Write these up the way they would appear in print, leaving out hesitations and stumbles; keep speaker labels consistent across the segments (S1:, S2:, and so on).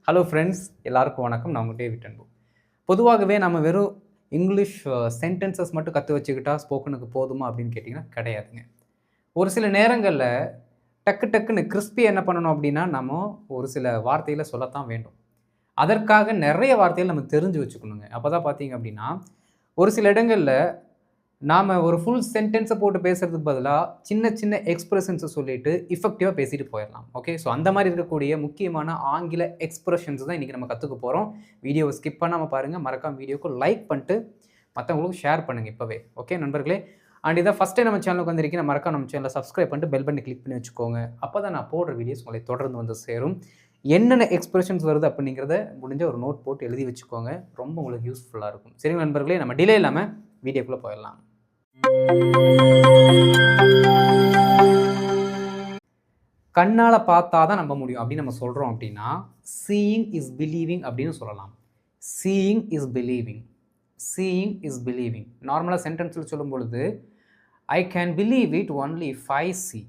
S1: Hello friends, எல்லாருக்கும் வணக்கம். நான் உங்கள் டேவிட் அன்பு. பொதுவாகவே நம்ம வெறும் இங்கிலீஷ் சென்டென்சஸ் மட்டும் கற்று வச்சுக்கிட்டா ஸ்போக்கனுக்கு போதுமா அப்படின்னு கேட்டிங்கன்னா கிடையாதுங்க. ஒரு சில நேரங்களில் டக்குன்னு கிறிஸ்பியாக என்ன பண்ணணும் அப்படின்னா, நம்ம ஒரு சில வார்த்தைகளை சொல்லத்தான் வேண்டும். அதற்காக நிறைய வார்த்தைகள் நம்ம தெரிஞ்சு வச்சுக்கணுங்க. அப்போ தான் பார்த்தீங்க அப்படின்னா, ஒரு சில இடங்களில் நாம் ஒரு ஃபுல் சென்டென்ஸை போட்டு பேசுகிறதுக்கு பதிலாக சின்ன எக்ஸ்பிரஷன்ஸை சொல்லிட்டு இஃபெக்டிவாக பேசிட்டு போயிடலாம். ஓகே, ஸோ அந்த மாதிரி இருக்கக்கூடிய முக்கியமான ஆங்கில எக்ஸ்பிரஷன்ஸ் தான் இன்றைக்கி நம்ம கற்றுக்க போகிறோம். வீடியோவை ஸ்கிப் பண்ணாமல் பாருங்கள். மறக்காம வீடியோக்கு லைக் பண்ணிட்டு மற்றவங்களுக்கு ஷேர் பண்ணுங்கள் இப்போவே. ஓகே நண்பர்களே, அண்ட் இதை ஃபஸ்ட் டைம் நம்ம சேனலுக்கு வந்திருக்கீங்க, மறக்காம நம்ம சேனலை சப்ஸ்கிரைப் பண்ணிட்டு பெல் பட்டனை கிளிக் பண்ணி வச்சுக்கோங்க. அப்போ தான் நான் போடுற வீடியோஸ் உங்களை தொடர்ந்து வந்து சேரும். என்னென்ன எக்ஸ்பிரஷன்ஸ் வருது அப்படிங்கிறத முடிஞ்ச ஒரு நோட் போட்டு எழுதி வச்சுக்கோங்க. ரொம்ப உங்களுக்கு யூஸ்ஃபுல்லாக இருக்கும். சரிங்க நண்பர்களே, நம்ம டிலே இல்லாமல் வீடியோக்குள்ளே போயிடலாம். கண்ணால் பார்த்தா தான் நம்ப முடியும் அப்படின்னு நம்ம சொல்கிறோம் அப்படின்னா, சீயிங் இஸ் பிலீவிங் அப்படின்னு சொல்லலாம். Seeing is believing, seeing is believing. நார்மலாக சென்டென்ஸில் சொல்லும் பொழுது, I can believe it only if I C,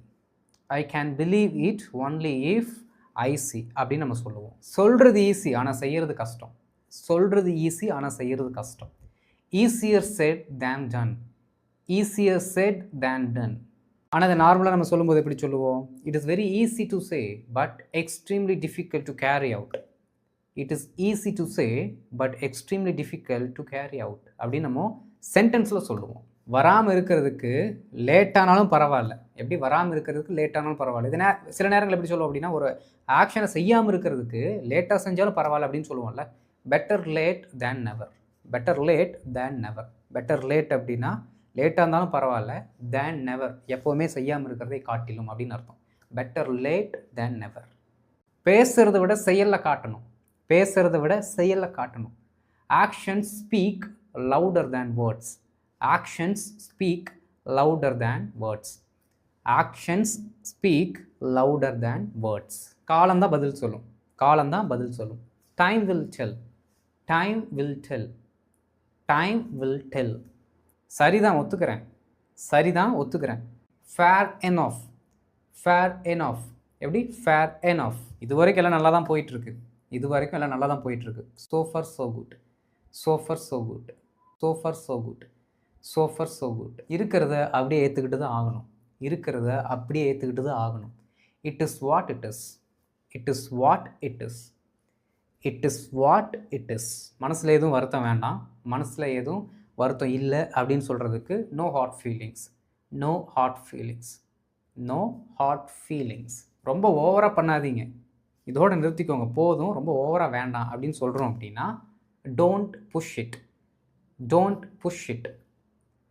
S1: I can believe it only if I C அப்படின்னு நம்ம சொல்லுவோம். சொல்கிறது ஈஸி, ஆனால் செய்கிறது கஷ்டம். சொல்கிறது ஈஸி, ஆனால் செய்கிறது கஷ்டம். ஈஸியர் செட் தேன் டன், ஈஸியர் செட் தேன் டன். ஆனால் அதை நார்மலாக நம்ம சொல்லும்போது எப்படி சொல்லுவோம்? It is very easy to say but extremely difficult to carry out. It is easy to say but extremely difficult to carry out அப்படின்னு நம்ம சென்டென்ஸில் சொல்லுவோம். வராமல் இருக்கிறதுக்கு லேட்டானாலும் பரவாயில்ல. எப்படி வராமல் இருக்கிறதுக்கு லேட்டானாலும் பரவாயில்ல. இது சில நேரங்கள் எப்படி சொல்லுவோம் அப்படின்னா, ஒரு ஆக்ஷனை செய்யாமல் இருக்கிறதுக்கு லேட்டாக செஞ்சாலும் பரவாயில்ல அப்படின்னு சொல்லுவோம்ல. Better late than never, better late than never. Better late அப்படின்னா லேட்டாக இருந்தாலும் பரவாயில்ல, தேன் நெவர் எப்போவுமே செய்யாமல் இருக்கிறதை காட்டிலும் அப்படின்னு அர்த்தம். Better late than never. பேசுகிறத விட செயலில் காட்டணும், பேசுகிறத விட செயலில் காட்டணும். Actions speak louder than words, actions speak louder than words, actions speak louder than words. காலம்தான் பதில் சொல்லும், காலம்தான் பதில் சொல்லும். Time will tell, time will tell, time will tell. சரிதான் ஒத்துக்கிறேன், சரிதான் ஒத்துக்கிறேன். Fair enough, fair enough. எப்படி? Fair enough. இது வரைக்கும் எல்லாம் நல்லா தான் போயிட்டுருக்கு, இது வரைக்கும் எல்லாம் நல்லா தான் போயிட்டுருக்கு. So for so good, so for so good, so for so good, so for so good. இருக்கிறத அப்படியே ஏற்றுக்கிட்டு தான் ஆகணும், இருக்கிறத அப்படியே ஏற்றுக்கிட்டு தான் ஆகணும். It is what it is, it is what it is, it is what it is. மனசில் எதுவும் வருத்தம் வேண்டாம், மனசில் எதுவும் வருத்தம் இல்லை அப்படின்னு சொல்கிறதுக்கு no hard feelings, no hard feelings, no hard feelings. ரொம்ப ஓவராக பண்ணாதீங்க, இதோட நிறுத்திக்கோங்க போதும், ரொம்ப ஓவராக வேண்டாம் அப்படின்னு சொல்கிறோம் அப்படின்னா, don't push it, don't push it,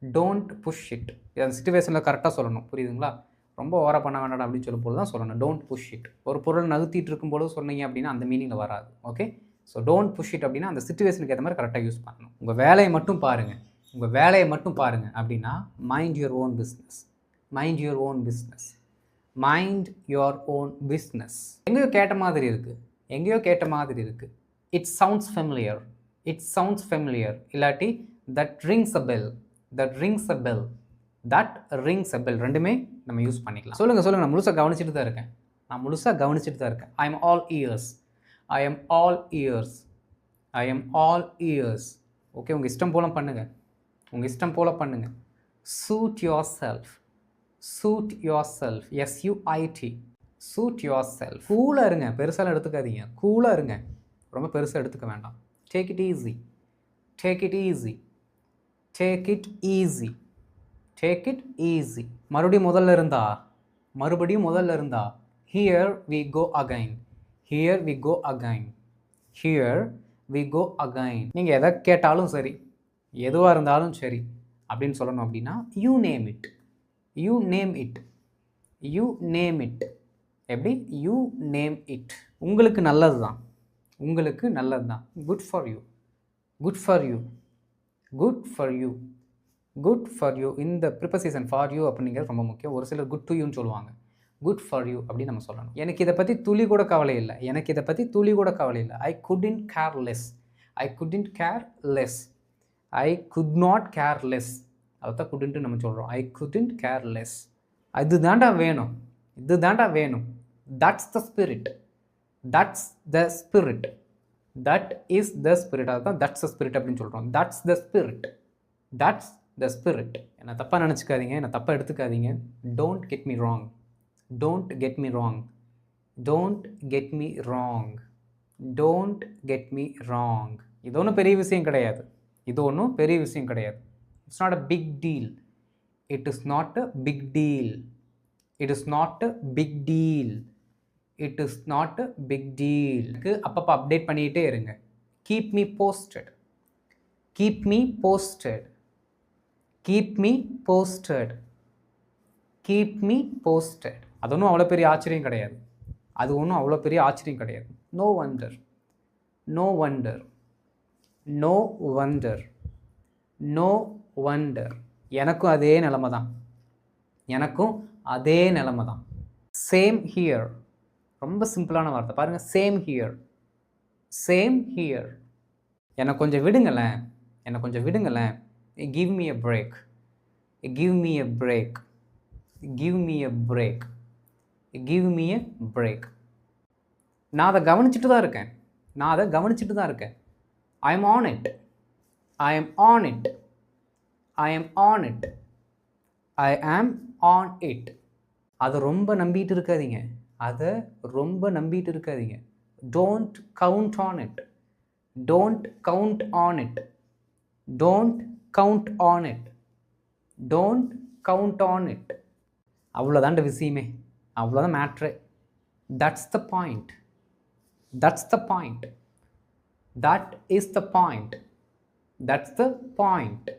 S1: don't push it. அந்த சிச்சுவேஷனில் கரெக்டாக சொல்லணும், புரியுதுங்களா? ரொம்ப ஓவராக பண்ண வேண்டாம் அப்படின்னு சொல்லும்போது தான் சொல்லணும் டோன்ட் புஷ் இட். ஒரு பொருள் நகர்த்திட்டு இருக்கும்போது சொன்னீங்க அப்படின்னா அந்த மீனிங்கில் வராது. Okay, so don't push it அப்படின்னா அந்த சிச்சுவேஷனுக்கு ஏற்ற மாதிரி கரெக்டாக யூஸ் பண்ணணும். உங்கள் வேலையை மட்டும் பாருங்கள், உங்கள் வேலையை மட்டும் பாருங்கள் அப்படின்னா mind your own business, mind your own business, mind your own business. எங்கேயோ கேட்ட மாதிரி இருக்குது, எங்கேயோ கேட்ட மாதிரி இருக்குது. It sounds familiar, it sounds familiar. இல்லாட்டி that rings a bell, that rings a bell, that rings a bell. ரெண்டுமே நம்ம யூஸ் பண்ணிக்கலாம். சொல்லுங்கள் சொல்லுங்கள், நான் முழுசாக கவனிச்சுட்டு தான் இருக்கேன், நான் முழுசாக கவனிச்சுட்டு தான் இருக்கேன். I am all ears, I am all ears, I am all ears. Okay, உங்கள் இஷ்டம் போல பண்ணுங்கள், உங்கள் இஷ்டம் போல் பண்ணுங்கள். Suit yourself, suit yourself, S U I T, suit yourself. கூலாக இருங்க, பெருசாக எடுத்துக்காதீங்க, கூலாக இருங்க, ரொம்ப பெருசாக எடுத்துக்க வேண்டாம். Take it easy, take it easy, take it easy, take it easy. மறுபடியும் முதல்ல இருந்தா, மறுபடியும் முதல்ல இருந்தா. Here we go again, here we go again, here we go again. நீங்கள் எதை கேட்டாலும் சரி, எதுவாக இருந்தாலும் சரி அப்படின்னு சொல்லணும் அப்படின்னா you name it, you name it, you name it. எப்படி? You name it. உங்களுக்கு நல்லது தான், உங்களுக்கு நல்லது தான். Good for you, good for you, good for you, good for you. இந்த ப்ரிப்போசிஷன் ஃபார் யூ அப்படிங்கிறது ரொம்ப முக்கியம். ஒரு சிலர் குட் டு யூன்னு சொல்லுவாங்க, குட் ஃபார் யூ அப்படின்னு நம்ம சொல்லணும். எனக்கு இதை பற்றி துளி கூட கவலை இல்லை, எனக்கு இதை பற்றி துளி கூட கவலை இல்லை. ஐ couldn't care less, I couldn't care less, I could not care less. அதைத்தான் குடின்ட்டு நம்ம சொல்கிறோம். ஐ குடின்ட் கேர் லெஸ். இது தாண்டா வேணும், இது தாண்டா வேணும். That's the spirit, that's the spirit. That is the spirit. அதுதான் தட்ஸ் த ஸ்பிரிட் அப்படின்னு சொல்கிறோம். That's the spirit. That's the spirit. என்னை தப்பாக நினச்சிக்காதீங்க, என்னை தப்பாக எடுத்துக்காதீங்க. Don't get me wrong. Don't get me wrong. Don't get me wrong. Don't get me wrong. இது ஒன்றும் பெரிய விஷயம் கிடையாது. இது ஒன்றும் பெரிய விஷயம் கிடையாது. It's not a big deal. It is not a big deal. It is not a big deal. It is not a big deal. அப்பப்போ அப்டேட் பண்ணிகிட்டே இருங்க. Keep me posted. Keep me posted. Keep me posted. Keep me posted. அது ஒன்றும் அவ்வளோ பெரிய ஆச்சரியம் கிடையாது. அது ஒன்றும் அவ்வளோ பெரிய ஆச்சரியம் கிடையாது. No wonder. No wonder. No wonder. No wonder. எனக்கும் அதே நிலமை தான். எனக்கும் அதே நிலமை தான். Same here. ரொம்ப சிம்பிளான வார்த்தை பாருங்கள். Same here. Same here. என்னை கொஞ்சம் விடுங்களேன். என்னை கொஞ்சம் விடுங்களேன். Give me a break. Give me a break. Give me a break. Give me a break. நான் அதை கவனிச்சுட்டு தான் இருக்கேன். நான் அதை கவனிச்சுட்டு தான் இருக்கேன். I M on it. I am on it. I am on it. ஐ ஆம் ஆன் இட். அதை ரொம்ப நம்பிட்டு இருக்காதீங்க. அதை ரொம்ப நம்பிட்டு இருக்காதீங்க. Don't count on it. Don't count on it. Don't count on it. Don't count on it. அவ்வளோதாண்ட விஷயமே. அவ்வளோதான் matter. That's the point. That's the point. That is the point. That's the point.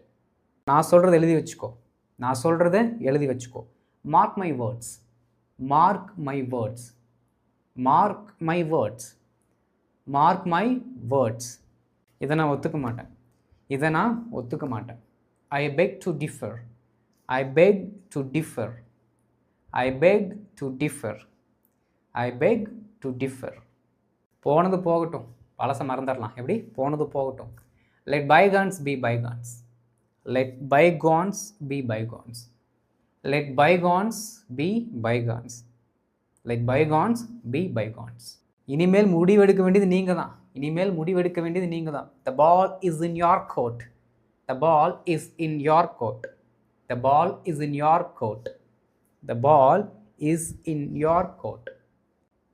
S1: நான் சொல்கிறத எழுதி வச்சுக்கோ. நான் சொல்கிறத எழுதி வச்சுக்கோ. Mark my words. Mark my words. Mark my words. Mark my words. இதை நான் ஒத்துக்க மாட்டேன். இதை நான் ஒத்துக்க மாட்டேன். I beg to differ. I beg to differ. I beg to differ. I beg to differ. போனது போகட்டும். பழசை மறந்துடலாம். எப்படி? போனது போகட்டும். Let bygones be bygones. Let bygones be bygones. Let bygones be bygones. Let bygones be bygones. இனிமேல் முடிவெடுக்க வேண்டியது நீங்கள் தான். இனிமேல் முடிவெடுக்க வேண்டியது நீங்கள் தான். The ball is in your court. The ball is in your court. The ball is in your court. The ball is in your court.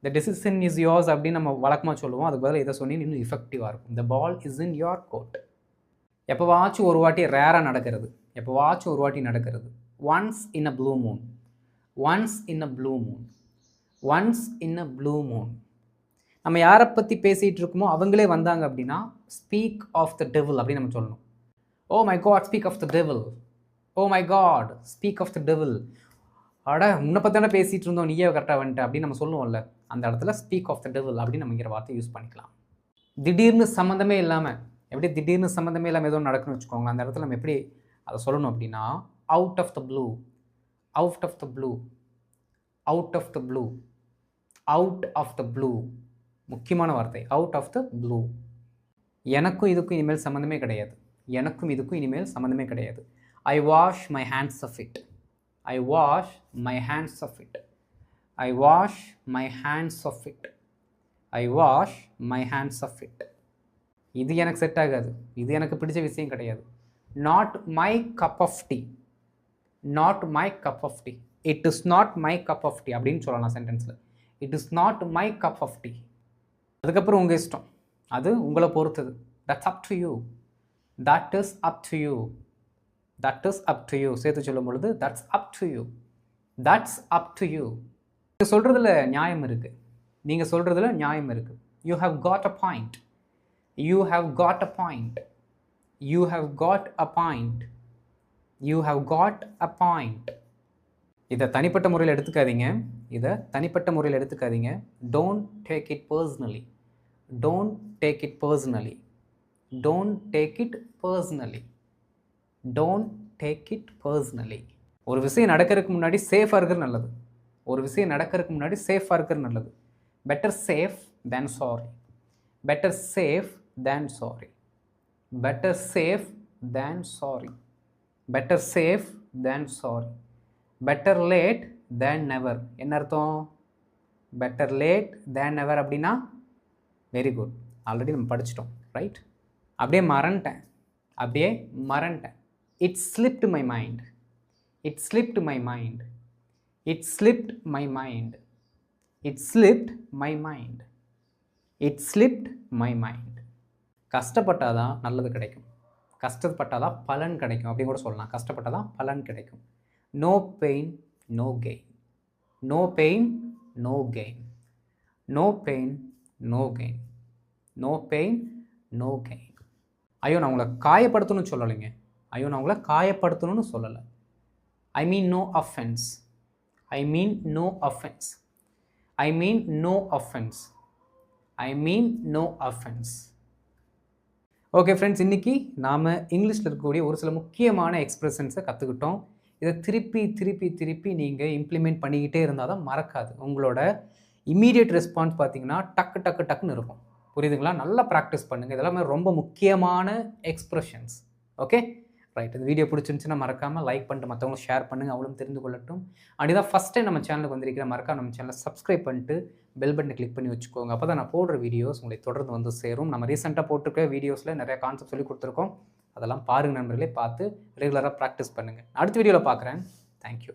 S1: The decision is yours அப்படின்னு நம்ம வழக்கமாக சொல்லுவோம். அதுக்கு பதிலாக இதை சொன்னீங்க இன்னும் இஃபெக்டிவாக இருக்கும். த ball is in your court. எப்போவாச்சும் ஒரு வாட்டி ரேராக நடக்கிறது. எப்போவாச்சும் ஒரு வாட்டி நடக்கிறது. Once in a blue Moon. Once in a blue Moon. Once in a blue Moon. நம்ம யாரை பற்றி பேசிகிட்டு இருக்கோமோ அவங்களே வந்தாங்க அப்படின்னா ஸ்பீக் ஆஃப் த டெவில் அப்படின்னு நம்ம சொல்லணும். Oh my God speak of the devil. Oh my God speak of the devil. அட முன்ன பற்றி தானே பேசிகிட்டு இருந்தோம், நீயே கரெக்டாக வந்துட்டு அப்படின்னு நம்ம சொல்லுவோம்ல. அந்த இடத்துல ஸ்பீக் ஆஃப் த டெவில் அப்படின்னு நம்மங்கிற வார்த்தை யூஸ் பண்ணிக்கலாம். திடீர்னு சம்மந்தமே இல்லாமல், எப்படி திடீர்னு சம்மந்தமே இல்லாமல் ஏதோ நடக்குன்னு வச்சுக்கோங்களேன். அந்த இடத்துல நம்ம எப்படி அதை சொல்லணும் அப்படின்னா out of the blue. Out of the blue. Out of the blue. Out of the blue. முக்கியமான வார்த்தை அவுட் ஆஃப் த ப்ளூ. எனக்கும் இதுக்கும் இனிமேல் சம்மந்தமே கிடையாது. எனக்கும் இதுக்கும் இனிமேல் சம்மந்தமே கிடையாது. I wash my hands off it. I wash my hands off it. I wash my hands off it. I wash my hands off it. இது எனக்கு செட் ஆகாது. இது எனக்கு பிடிச்ச விஷயம் கிடையாது. Not my cup of tea. Not my cup of tea. It is not my cup of tea அப்படின்னு சொல்லலாம் சென்டென்ஸில். It is not my cup of tea. அதுக்கப்புறம் உங்கள் இஷ்டம். அது உங்களை பொறுத்தது. That's up to you. That is up to you. That is up to you. சேர்த்து சொல்லும் பொழுது that's up to you. That's up to you. நீங்கள் சொல்கிறதுல நியாயம் இருக்குது. நீங்கள் சொல்கிறதுல நியாயம் இருக்குது. You have got a point. You have got a point. You have got a point. You have got a point. இதை தனிப்பட்ட முறையில் எடுத்துக்காதீங்க. இதை தனிப்பட்ட முறையில் எடுத்துக்காதீங்க. Don't take it personally. Don't take it personally. Don't take it personally. Don't take it personally. ஒரு விஷயம் நடக்கிறதுக்கு முன்னாடி சேஃபாக இருக்கிறது நல்லது. ஒரு விஷயம் நடக்கிறதுக்கு முன்னாடி சேஃபாக இருக்கிறது நல்லது. Better safe than sorry. Better safe than sorry. Better safe than sorry. Better safe than sorry. Better late than never. என்ன அர்த்தம்? பெட்டர் லேட் தேன் நெவர் அப்படின்னா வெரி குட், ஆல்ரெடி நம்ம படிச்சிட்டோம், ரைட்? அப்படியே மறந்துட்டேன். It slipped my mind. It slipped my mind. It slipped my mind. It slipped my mind. It slipped my mind. கஷ்டப்பட்டால் தான் நல்லது கிடைக்கும், கஷ்டப்பட்டால் தான் பலன் கிடைக்கும் அப்படின்னு கூட சொல்லலாம். கஷ்டப்பட்டால் தான் பலன் கிடைக்கும். No pain no gain. No pain no gain. No pain no gain. No pain no gain. ஐயோ நான் உங்களை காயப்படுத்தணும்னு சொல்லலைங்க. ஐயோ நான் உங்களை காயப்படுத்தணும்னு சொல்லலை. ஐ மீன் நோ அஃபென்ஸ். ஐ மீன் நோ அஃபென்ஸ். ஐ மீன் நோ அஃபென்ஸ். ஐ மீன் நோ அஃபென்ஸ். ஓகே ஃப்ரெண்ட்ஸ், இன்றைக்கி நாம் இங்கிலீஷில் இருக்கக்கூடிய ஒரு சில முக்கியமான எக்ஸ்பிரஷன்ஸை கற்றுக்கிட்டோம். இதை திருப்பி நீங்கள் இம்ப்ளிமெண்ட் பண்ணிக்கிட்டே இருந்தால் தான் மறக்காது. உங்களோட இம்மீடியட் ரெஸ்பான்ஸ் பார்த்தீங்கன்னா டக்குன்னு இருக்கும். புரியுதுங்களா? நல்லா ப்ராக்டிஸ் பண்ணுங்கள். இதெல்லாமே ரொம்ப முக்கியமான எக்ஸ்ப்ரெஷன்ஸ். Okay right. இந்த வீடியோ பிடிச்சிருந்துச்சுன்னா மறக்காமல் லைக் பண்ணிட்டு மற்றவங்களும் ஷேர் பண்ணுங்கள், அவளும் தெரிந்து கொள்ளட்டும். அப்படி தான் ஃபஸ்ட் டைம் நம்ம சேனலுக்கு வந்திருக்கிற மறக்காம நம்ம சேனலை சப்ஸ்கிரைப் பண்ணிட்டு பெல் பட்டனை கிளிக் பண்ணி வச்சுக்கோங்க. அப்போ தான் நான் போடுற வீடியோஸ் உங்களை தொடர்ந்து வந்து சேரும். நம்ம ரீசெண்டாக போட்டிருக்க வீடியோஸில் நிறைய கான்செப்ட் சொல்லி கொடுத்துருக்கோம். அதெல்லாம் பாருங்கள் நண்பர்களே, பார்த்து ரெகுலராக ப்ராக்டிஸ் பண்ணுங்கள். அடுத்த வீடியோவில் பார்க்குறேன். தேங்க்யூ.